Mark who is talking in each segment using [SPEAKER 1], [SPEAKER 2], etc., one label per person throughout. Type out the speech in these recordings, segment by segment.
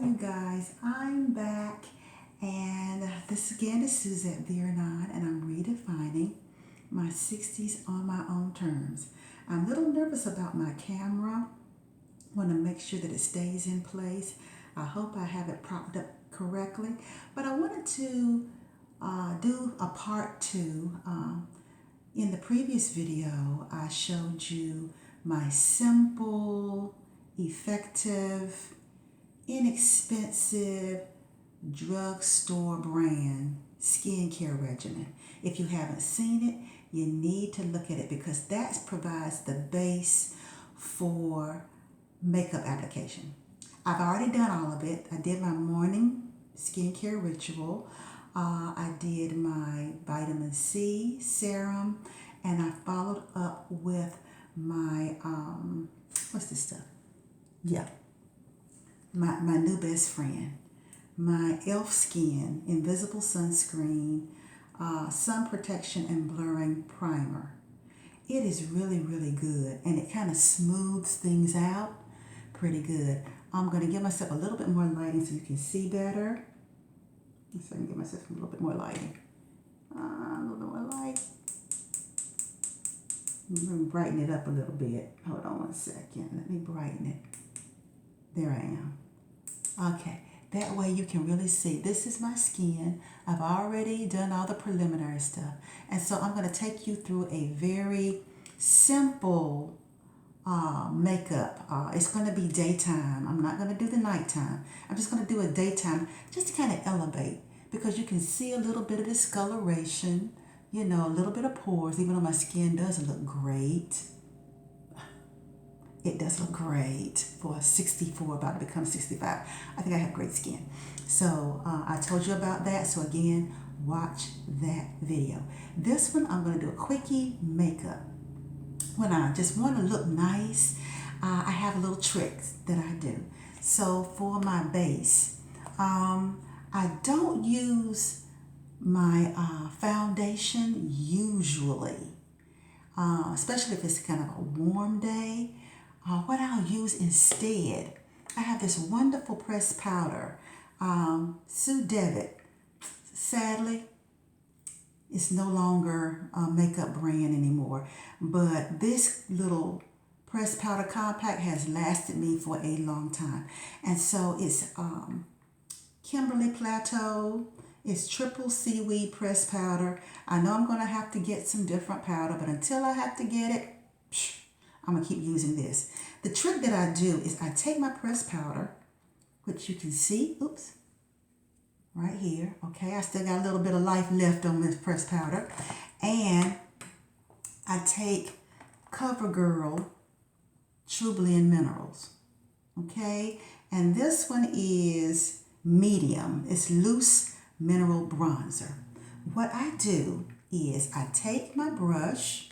[SPEAKER 1] you guys, I'm back, and this again is Suzette and I'm redefining my 60s on my own terms. I'm a little nervous about my camera. Want to make sure that it stays in place. I hope I have it propped up correctly, but I wanted to do a part two. In the previous video, I showed you my simple, effective, inexpensive drugstore brand skincare regimen. If you haven't seen it, you need to look at it because that provides the base for makeup application. I've already done all of it. I did my morning skincare ritual. I did my vitamin C serum, and I followed up with my what's this stuff? Yeah, my new best friend, my e.l.f. Skin Invisible Sunscreen Sun Protection and Blurring Primer. It is really, really good, and it kind of smooths things out pretty good. I'm going to give myself a little bit more lighting so you can see better. So I can give myself a little bit more lighting. A little bit more light. I'm going to brighten it up a little bit. Hold on one second. Let me brighten it. There I am. Okay. That way you can really see. This is my skin. I've already done all the preliminary stuff. And so I'm going to take you through a very simple makeup. It's going to be daytime. I'm not going to do the nighttime. I'm just going to do a daytime just to kind of elevate, because you can see a little bit of discoloration, you know, a little bit of pores, even though my skin does look great. It does look great for 64, about to become 65. I think I have great skin. So I told you about that. So again, watch that video. This one, I'm going to do a quickie makeup. When I just want to look nice, I have a little tricks that I do. So for my base, I don't use my foundation usually, especially if it's kind of a warm day. What I'll use instead, I have this wonderful pressed powder, Suzette. Sadly, it's no longer a makeup brand anymore, but this little pressed powder compact has lasted me for a long time. And so it's Kimberly Plateau. It's triple seaweed pressed powder. I know I'm going to have to get some different powder, but until I have to get it, I'm going to keep using this. The trick that I do is I take my pressed powder, which you can see, oops, right here, okay? I still got a little bit of life left on this pressed powder. And I take CoverGirl True Blend Minerals, okay? And this one is medium. It's loose mineral bronzer. What I do is I take my brush.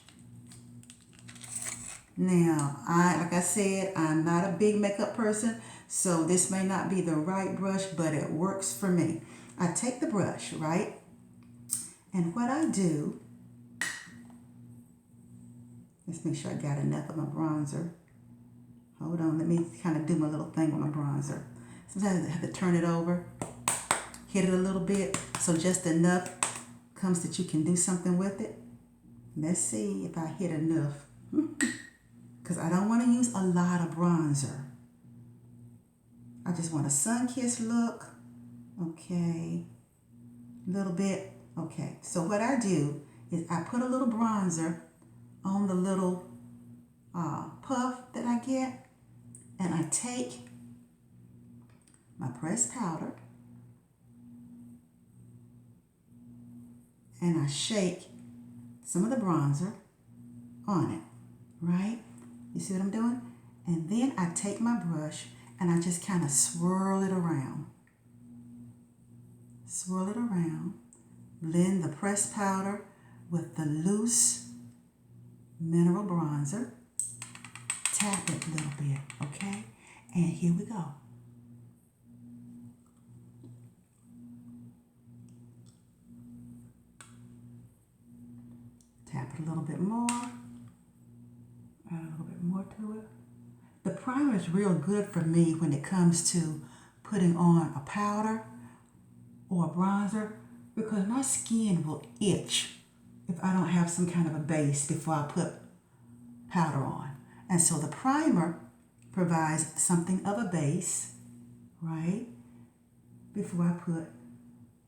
[SPEAKER 1] Now, like I said, I'm not a big makeup person, so this may not be the right brush, but it works for me. I take the brush, right? And what I do, let's make sure I got enough of my bronzer. Hold on, let me kind of do my little thing with my bronzer. Sometimes I have to turn it over, hit it a little bit, so just enough comes that you can do something with it. Let's see if I hit enough. Because I don't want to use a lot of bronzer. I just want a sun-kissed look. Okay. A little bit. Okay. So what I do is I put a little bronzer on the little puff that I get. And I take my pressed powder. And I shake some of the bronzer on it. Right? You see what I'm doing? And then I take my brush and I just kind of swirl it around. Swirl it around. Blend the pressed powder with the loose mineral bronzer. Tap it a little bit, okay? And here we go. Tap it a little bit more. Add a little bit more to it. The primer is real good for me when it comes to putting on a powder or a bronzer because my skin will itch if I don't have some kind of a base before I put powder on. And so the primer provides something of a base, right, before I put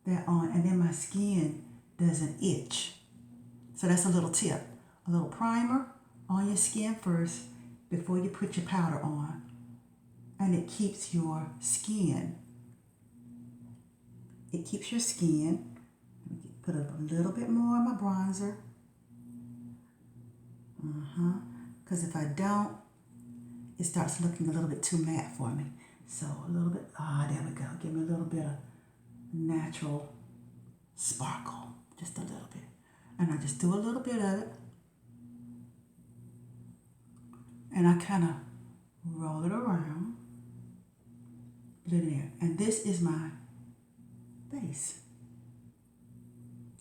[SPEAKER 1] that on, and then my skin doesn't itch. So that's a little tip. A little primer on your skin first before you put your powder on. And it keeps your skin. It keeps your skin. Put a little bit more on my bronzer. Because if I don't, it starts looking a little bit too matte for me. So a little bit, there we go. Give me a little bit of natural sparkle. Just a little bit. And I just do a little bit of it. And I kind of roll it around. Put it in. And this is my base.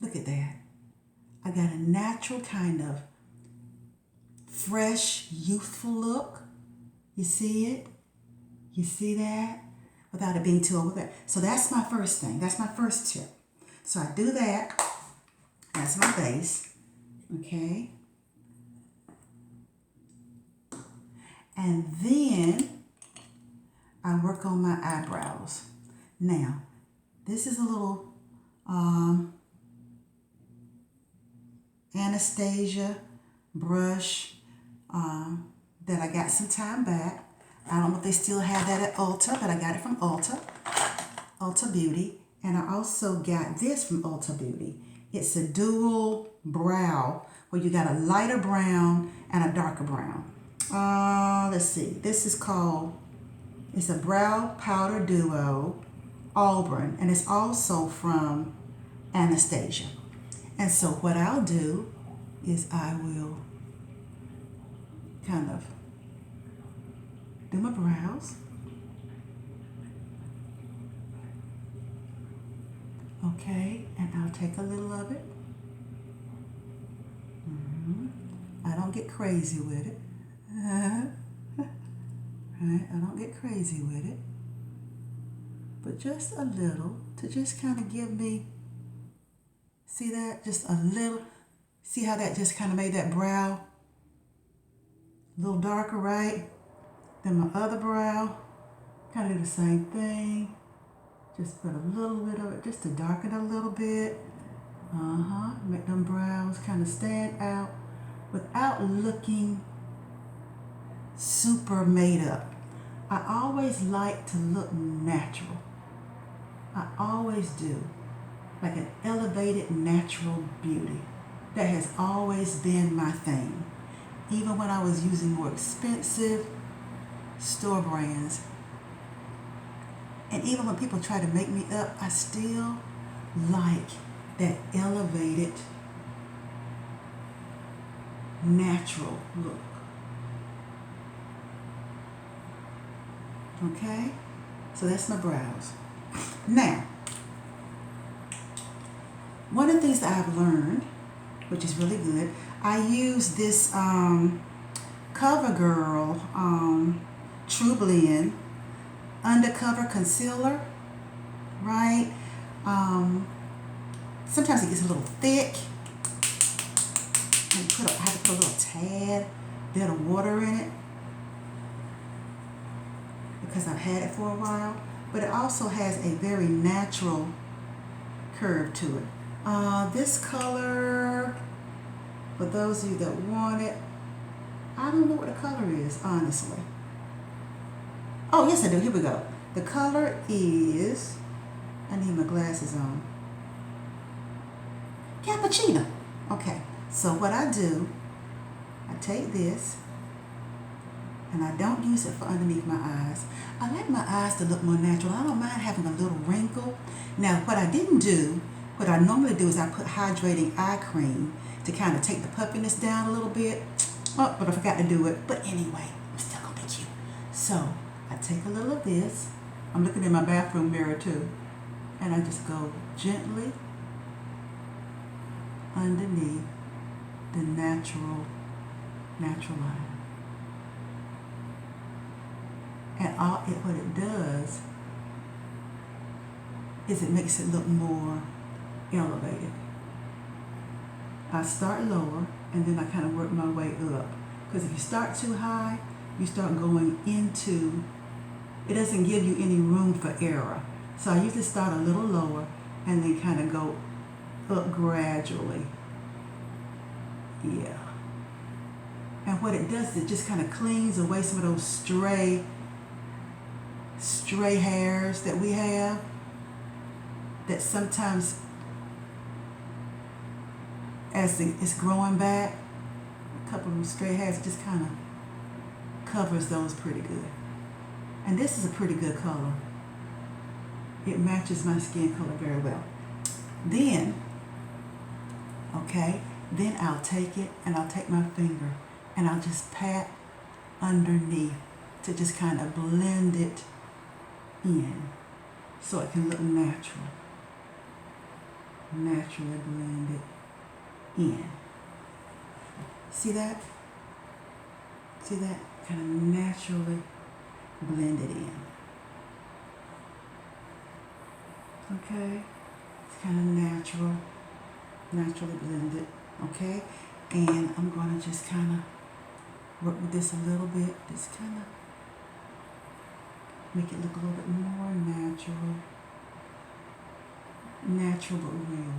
[SPEAKER 1] Look at that. I got a natural kind of fresh, youthful look. You see it? You see that? Without it being too over. So that's my first thing. That's my first tip. So I do that. That's my base. Okay? And then I work on my eyebrows. Now, this is a little Anastasia brush that I got some time back. I don't know if they still have that at Ulta, but I got it from Ulta Beauty. And I also got this from Ulta Beauty. It's a dual brow where you got a lighter brown and a darker brown. Let's see. This is called, it's a brow powder duo, Auburn, and it's also from Anastasia. And so what I'll do is I will kind of do my brows. Okay, and I'll take a little of it. I don't get crazy with it. Right, I don't get crazy with it. But just a little to just kind of give me, see that? Just a little. See how that just kind of made that brow a little darker, right? Then my other brow, kind of do the same thing. Just put a little bit of it just to darken a little bit. Make them brows kind of stand out without looking super made up. I always like to look natural. I always do. Like an elevated natural beauty. That has always been my thing. Even when I was using more expensive store brands. And even when people try to make me up, I still like that elevated, natural look. Okay? So that's my brows. Now, one of the things that I've learned, which is really good, I use this CoverGirl True Blend Undercover Concealer, right? Sometimes it gets a little thick. And I have to put a little tad bit of water in it because I've had it for a while. But it also has a very natural curve to it. This color, for those of you that want it, I don't know what the color is, honestly. Oh, yes, I do. Here we go. The color is, I need my glasses on. Cappuccino. Okay, so what I do, I take this, and I don't use it for underneath my eyes. I like my eyes to look more natural. I don't mind having a little wrinkle. Now, what I didn't do, what I normally do is I put hydrating eye cream to kind of take the puffiness down a little bit. Oh, but I forgot to do it. But anyway, I'm still going to be cute. So, I take a little of this. I'm looking in my bathroom mirror too. And I just go gently underneath the natural line. And what it does is it makes it look more elevated. I start lower and then I kind of work my way up. Because if you start too high, you start going into, it doesn't give you any room for error. So I usually start a little lower and then kind of go up gradually. Yeah. And what it does is it just kind of cleans away some of those stray hairs that we have, that sometimes as it's growing back, a couple of stray hairs just kind of covers those pretty good. And this is a pretty good color. It matches my skin color very well. Then, okay, then I'll take it and I'll take my finger and I'll just pat underneath to just kind of blend it in so it can look natural. Naturally blend it in. See that? See that? Kind of naturally blend it in. Okay? It's kind of naturally blend it. Okay? And I'm going to just kind of work with this a little bit. Just kind of make it look a little bit more natural. Natural but real.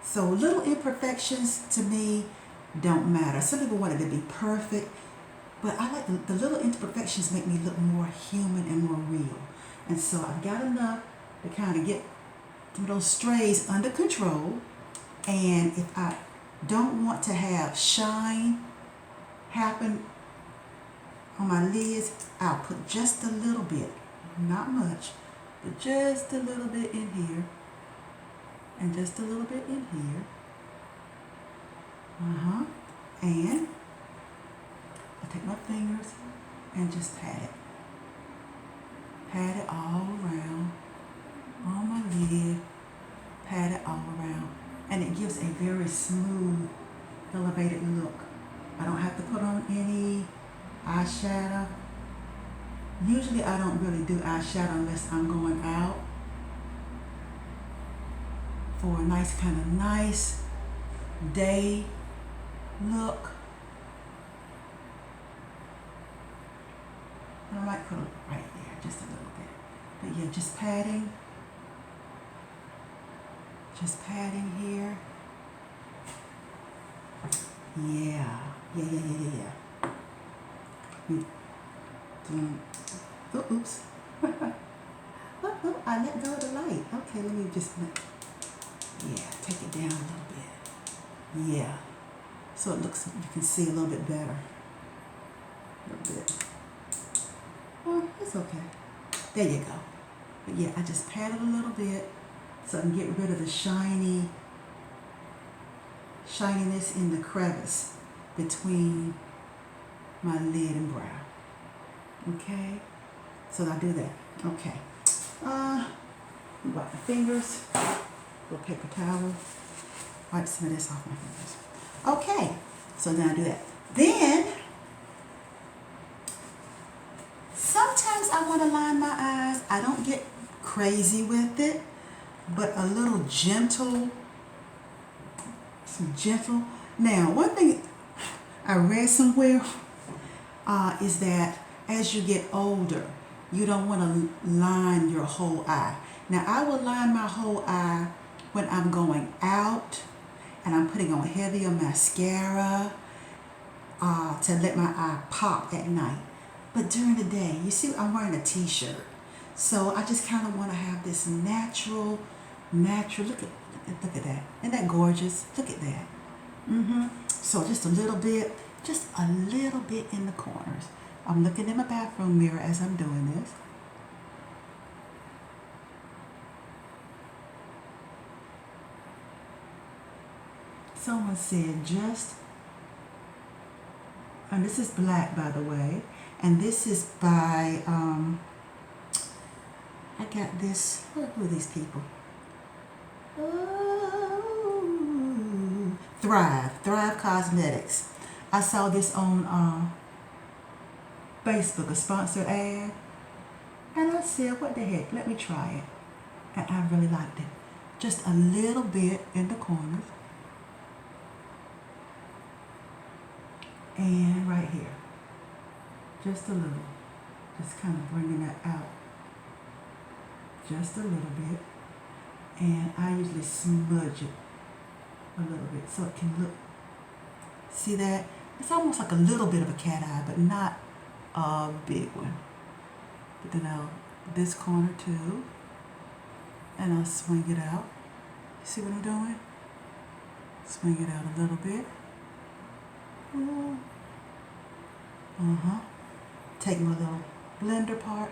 [SPEAKER 1] So little imperfections to me don't matter. Some people want it to be perfect, but I like the little imperfections make me look more human and more real. And so I've got enough to kind of get some of those strays under control. And if I don't want to have shine happen on my lids, I'll put just a little bit, not much, but just a little bit in here. And just a little bit in here. And I'll take my fingers and just pat it. Pat it all around on my lid. Pat it all around. And it gives a very smooth, elevated look. I don't have to put on any eyeshadow. Usually I don't really do eyeshadow unless I'm going out for a nice kind of nice day look. I might put it right there just a little bit. But yeah, just patting. Just patting here. Yeah. Oh, oops. I let go of the light. Okay, let me just, take it down a little bit. Yeah. So it looks, you can see a little bit better. A little bit. Oh, it's okay. There you go. But yeah, I just pat it a little bit so I can get rid of the shininess in the crevice between my lid and brow. Okay? So I do that. Okay. Wipe my fingers. Little paper towel. Wipe some of this off my fingers. Okay. So then I do that. Then, sometimes I want to line my eyes. I don't get crazy with it, but a little gentle. Some gentle. Now, one thing I read somewhere is that as you get older, you don't want to line your whole eye. Now, I will line my whole eye when I'm going out and I'm putting on heavier mascara to let my eye pop at night. But during the day, you see, I'm wearing a t-shirt. So I just kind of want to have this natural, look at that. Isn't that gorgeous? Look at that. So just a little bit in the corners. I'm looking in my bathroom mirror as I'm doing this. Someone said and this is black, by the way, and this is by, I got this, who are these people? Thrive Cosmetics. I saw this on Facebook, a sponsored ad, and I said, what the heck, let me try it. and I really liked it. Just a little bit in the corners and right here. Just a little. Just kind of bringing that out just a little bit. And I usually smudge it a little bit so it can look, see that? It's almost like a little bit of a cat eye, but not a big one. But then I'll this corner too, and I'll swing it out. See what I'm doing? Swing it out a little bit. Take my little blender part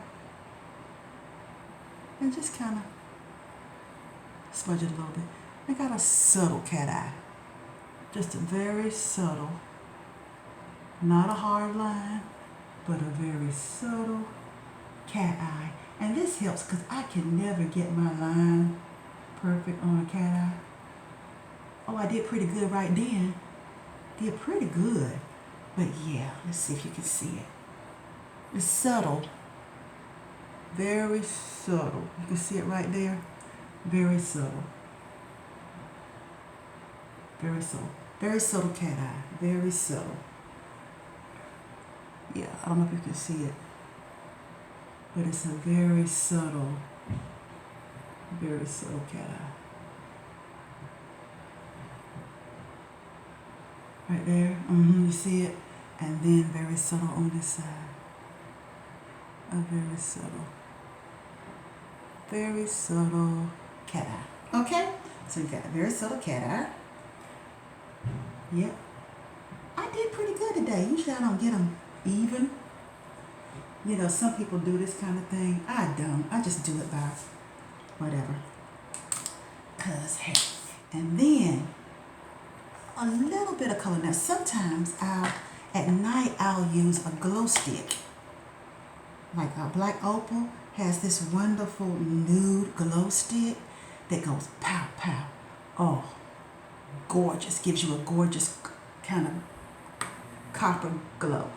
[SPEAKER 1] and just kind of smudge it a little bit. I got a subtle cat eye. Just a very subtle, not a hard line, but a very subtle cat eye. And this helps because I can never get my line perfect on a cat eye. Oh, I did pretty good right then. Did pretty good. But yeah, let's see if you can see it. It's subtle. Very subtle. You can see it right there. Very subtle. Very subtle. Very subtle cat eye. Very subtle. Yeah, I don't know if you can see it. But it's a very subtle cat eye. Right there. You see it? And then very subtle on this side. A very subtle cat eye. Okay? So you got a very subtle cat eye. Yep. I did pretty good today. Usually I don't get them even. You know, some people do this kind of thing. I don't. I just do it by whatever. Cause hey. And then a little bit of color. Now sometimes at night I'll use a glow stick. Like a Black Opal has this wonderful nude glow stick that goes pow pow. Oh, gorgeous. Gives you a gorgeous kind of copper glow.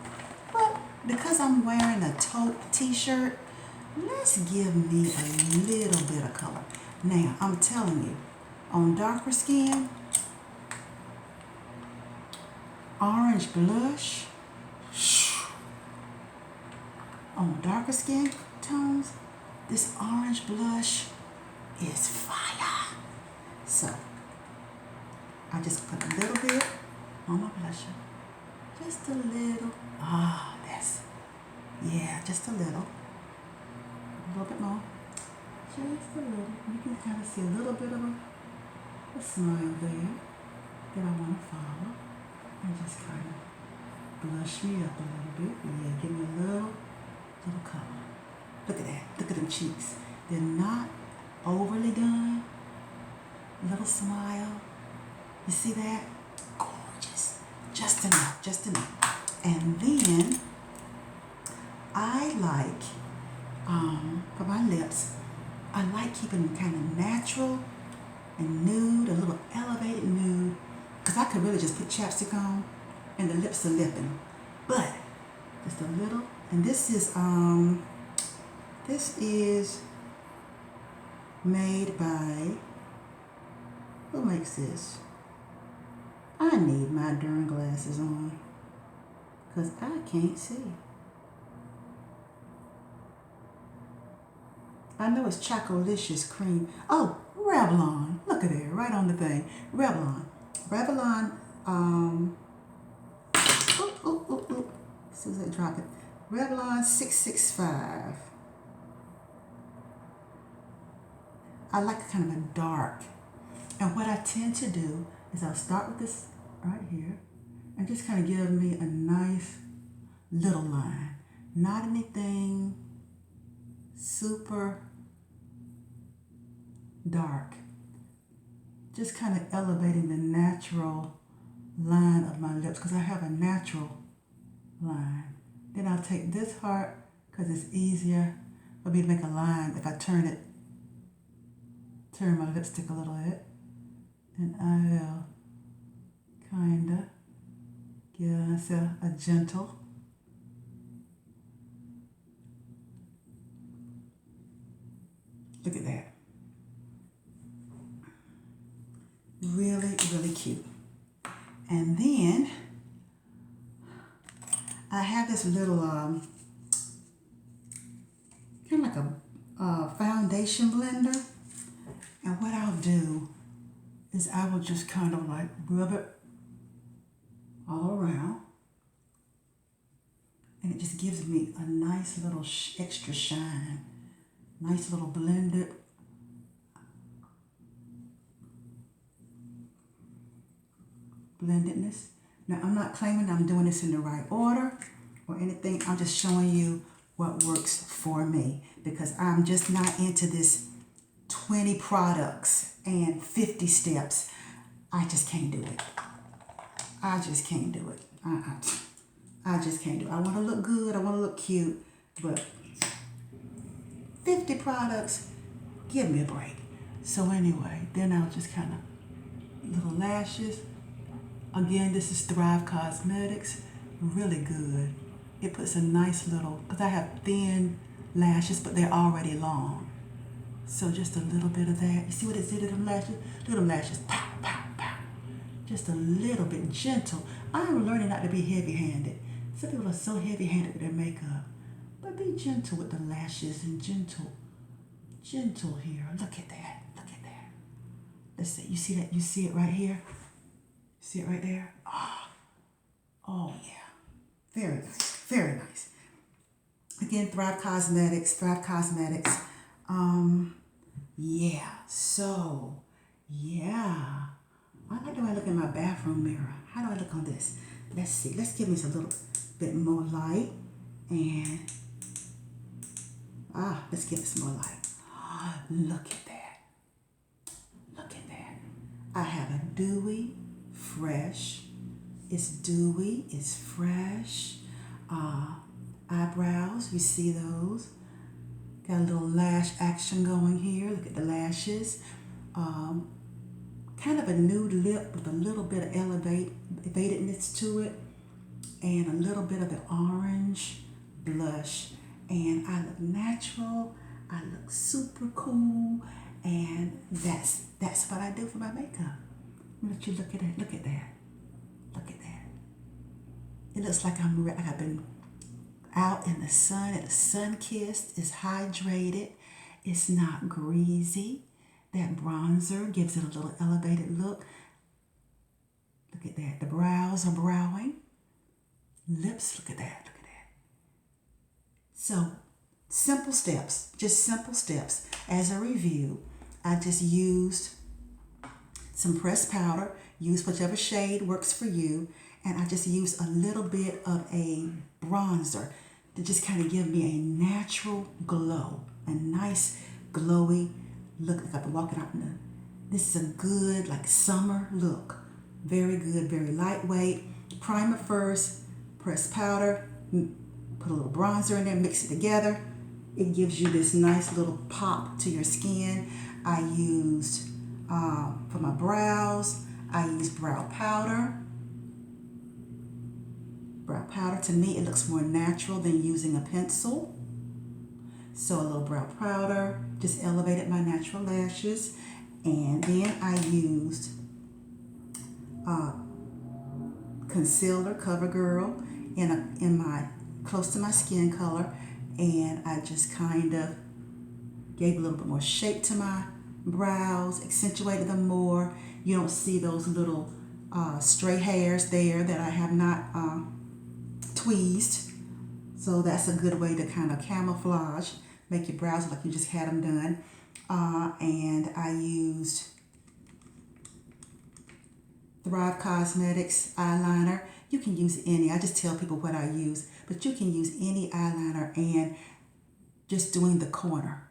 [SPEAKER 1] But because I'm wearing a taupe t-shirt, let's give me a little bit of color. Now, I'm telling you, on darker skin, orange blush, on darker skin tones, this orange blush is fire. So, I just put a little bit on my blusher. Just a little. Just a little. A little bit more. Just a little. You can kind of see a little bit of a smile there that I want to follow. And just kind of blush me up a little bit. Yeah, give me a little color. Look at that. Look at them cheeks. They're not overly done. Little smile. You see that? Gorgeous. Just enough. And then I like, for my lips, I like keeping them kind of natural and nude, a little elevated nude, because I could really just put chapstick on and the lips are lipping. But just a little, and this is made by, who makes this? I need my darn glasses on because I can't see. I know it's Chocolicious Cream. Oh, Revlon. Look at it, right on the thing. Revlon. Suzette, drop it. Revlon 665. I like kind of a dark. And what I tend to do is I'll start with this right here and just kind of give me a nice little line. Not anything super dark. Just kind of elevating the natural line of my lips because I have a natural line. Then I'll take this part because it's easier for me to make a line if I turn my lipstick a little bit. And I will kind of give myself a gentle look at that. Really, really cute. And then I have this little, kind of like a foundation blender. And what I'll do is I will just kind of like rub it all around. And it just gives me a nice little extra shine. Nice little blendedness. Now, I'm not claiming I'm doing this in the right order or anything. I'm just showing you what works for me, because I'm just not into this 20 products and 50 steps. I just can't do it. I just can't do it. I just can't do it. I want to look good. I want to look cute. But 50 products, give me a break. So anyway, then I'll just kind of, little lashes. Again, this is Thrive Cosmetics. Really good. It puts a nice little, because I have thin lashes, but they're already long. So just a little bit of that. You see what it did to them lashes? Look at them lashes. Pow, pow, pow. Just a little bit gentle. I'm learning not to be heavy-handed. Some people are so heavy-handed with their makeup. But be gentle with the lashes and gentle here. Look at that. Look at that. Let's see. You see that? You see it right here? See it right there? Oh yeah. Very nice. Very nice. Again, Thrive Cosmetics. Yeah. So, yeah. I like the way I look in my bathroom mirror. How do I look on this? Let's see. Let's give me a little bit more light. And, let's give this more light. Look at that. Look at that. I have a dewy, fresh. It's dewy, it's fresh. Eyebrows, you see those? Got a little lash action going here. Look at the lashes. Kind of a nude lip with a little bit of elevatedness to it. And a little bit of the orange blush. And I look natural. I look super cool. And that's what I do for my makeup. Let you look at it. Look at that. Look at that. It looks like I've been out in the sun. It's sun-kissed. It's hydrated. It's not greasy. That bronzer gives it a little elevated look. Look at that. The brows are browing. Lips, look at that. Look at that. So, simple steps. Just simple steps. As a review, I just used some pressed powder. Use whichever shade works for you. And I just used a little bit of a bronzer to just kind of give me a natural glow. A nice, glowy look. Like I've been walking out in the... This is a good, like, summer look. Very good, very lightweight. Primer first, pressed powder, put a little bronzer in there, mix it together. It gives you this nice little pop to your skin. I used, for my brows, I used brow powder. Brow powder, to me, it looks more natural than using a pencil. So a little brow powder just elevated my natural lashes. And then I used concealer, CoverGirl, in my close to my skin color. And I just kind of gave a little bit more shape to my brows, accentuated them more. You don't see those little stray hairs there that I have not tweezed. So that's a good way to kind of camouflage, make your brows look like you just had them done. And I used Thrive Cosmetics eyeliner. You can use any. I just tell people what I use, but you can use any eyeliner, and just doing the corner.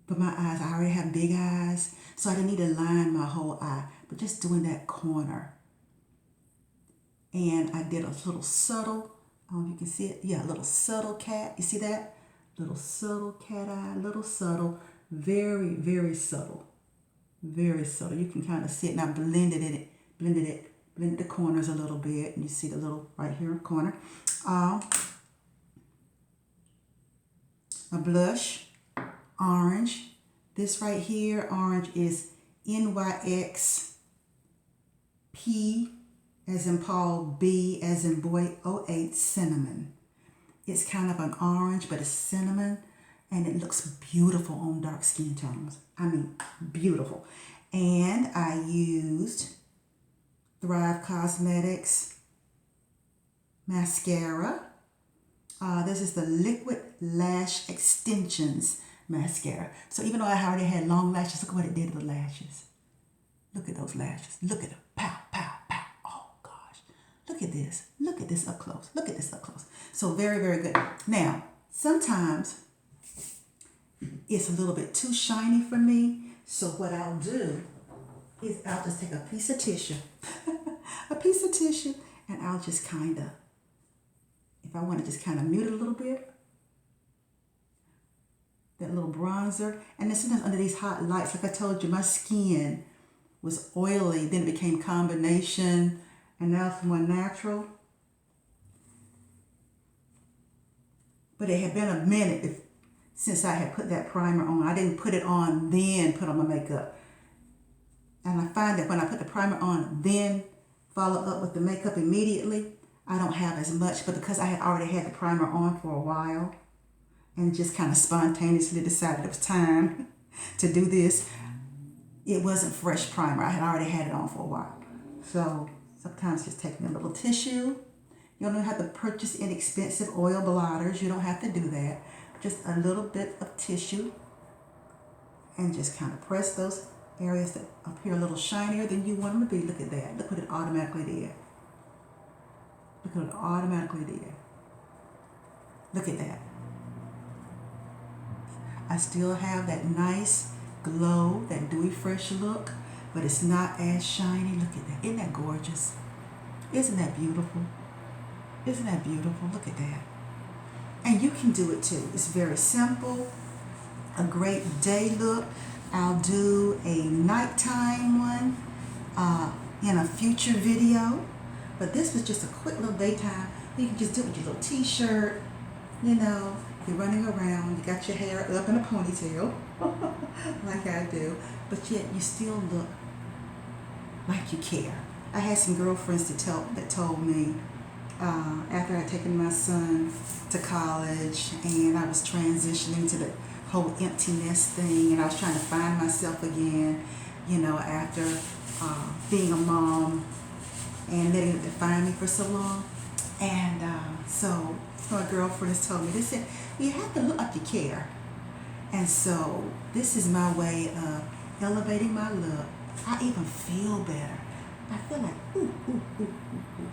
[SPEAKER 1] For my eyes, I already have big eyes, so I didn't need to line my whole eye, but just doing that corner. And I did a little subtle, I don't know if you can see it. Yeah, a little subtle cat. You see that? Little subtle cat eye, little subtle, very, very subtle. Very subtle. You can kind of see it. And I blended the corners a little bit. And you see the little right here corner. A blush, orange. This right here, orange is NYX P as in Paul, B as in boy, 08 Cinnamon. It's kind of an orange, but it's cinnamon, and it looks beautiful on dark skin tones. I mean, beautiful. And I used Thrive Cosmetics mascara. This is the Liquid Lash Extensions mascara. So even though I already had long lashes, look what it did to the lashes. Look at those lashes. Look at them. Pow, pow, pow. Oh, gosh. Look at this. Look at this up close. Look at this up close. So very, very good. Now, sometimes it's a little bit too shiny for me. So what I'll do is I'll just take a piece of tissue. And I'll just kind of, if I want to just kind of mute it a little bit, that little bronzer. And then sometimes under these hot lights, like I told you, my skin was oily, then it became combination, and now it's more natural. But it had been a minute since I had put that primer on. I didn't put it on, then put on my makeup. And I find that when I put the primer on, then follow up with the makeup immediately, I don't have as much. But because I had already had the primer on for a while and just kind of spontaneously decided it was time to do this, it wasn't fresh primer. I had already had it on for a while. So sometimes just taking a little tissue. You don't have to purchase inexpensive oil blotters. You don't have to do that. Just a little bit of tissue and just kind of press those areas that appear a little shinier than you want them to be. Look at that. Look what it automatically did. Look what it automatically did. Look at that. I still have that nice glow, that dewy fresh look, but it's not as shiny. Look at that. Isn't that gorgeous? Isn't that beautiful? Isn't that beautiful? Look at that. And you can do it too. It's very simple. A great day look. I'll do a nighttime one in a future video. But this was just a quick little daytime. You can just do it with your little t-shirt. You know, you're running around. You got your hair up in a ponytail like I do. But yet you still look like you care. I had some girlfriends that told me, after I had taken my son to college and I was transitioning to the whole empty nest thing, and I was trying to find myself again, you know, after being a mom and letting it define me for so long. And so my girlfriends told me, they said, you have to look like you care. And so this is my way of elevating my look. I even feel better. I feel like, ooh, ooh, ooh, ooh, ooh.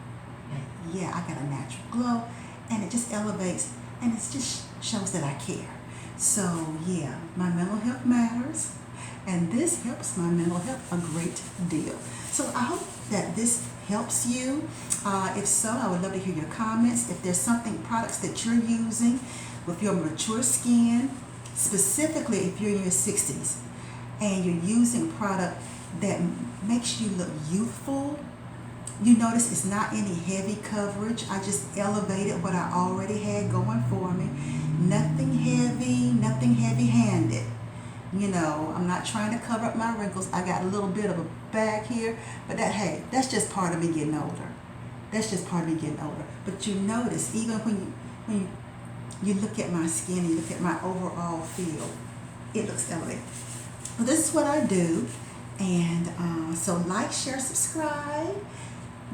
[SPEAKER 1] Yeah, I got a natural glow, and it just elevates, and it just shows that I care. So yeah, my mental health matters, and this helps my mental health a great deal. So I hope that this helps you. If so, I would love to hear your comments. If there's products that you're using with your mature skin, specifically if you're in your 60s, and you're using a product that makes you look youthful. You notice it's not any heavy coverage. I just elevated what I already had going for me. Nothing heavy, nothing heavy-handed. You know, I'm not trying to cover up my wrinkles. I got a little bit of a bag here, but that's just part of me getting older. That's just part of me getting older. But you notice, even when you look at my skin and you look at my overall feel, it looks elevated. Well, this is what I do. And so like, share, subscribe.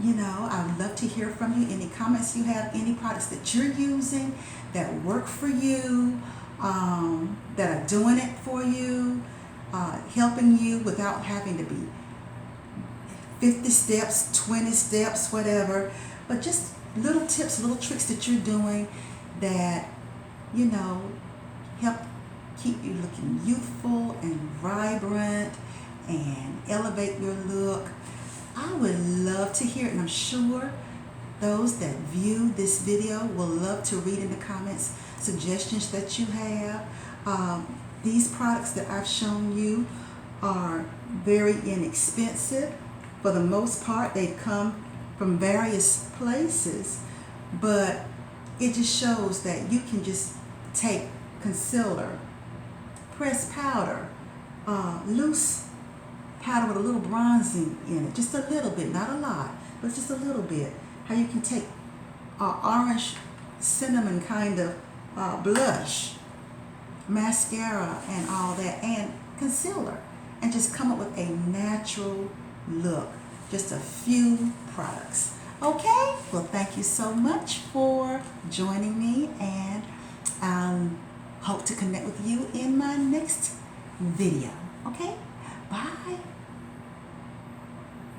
[SPEAKER 1] You know, I would love to hear from you. Any comments you have, any products that you're using that work for you, that are doing it for you, helping you without having to be 50 steps, 20 steps, whatever. But just little tips, little tricks that you're doing that, you know, help keep you looking youthful and vibrant and elevate your look. I would love to hear it, and I'm sure those that view this video will love to read in the comments suggestions that you have. These products that I've shown you are very inexpensive. For the most part, they come from various places, but it just shows that you can just take concealer, pressed powder, loose powder with a little bronzing in it, just a little bit, not a lot, but just a little bit. How you can take orange cinnamon kind of blush, mascara and all that, and concealer, and just come up with a natural look. Just a few products. Okay, well, thank you so much for joining me, and hope to connect with you in my next video. Okay, bye.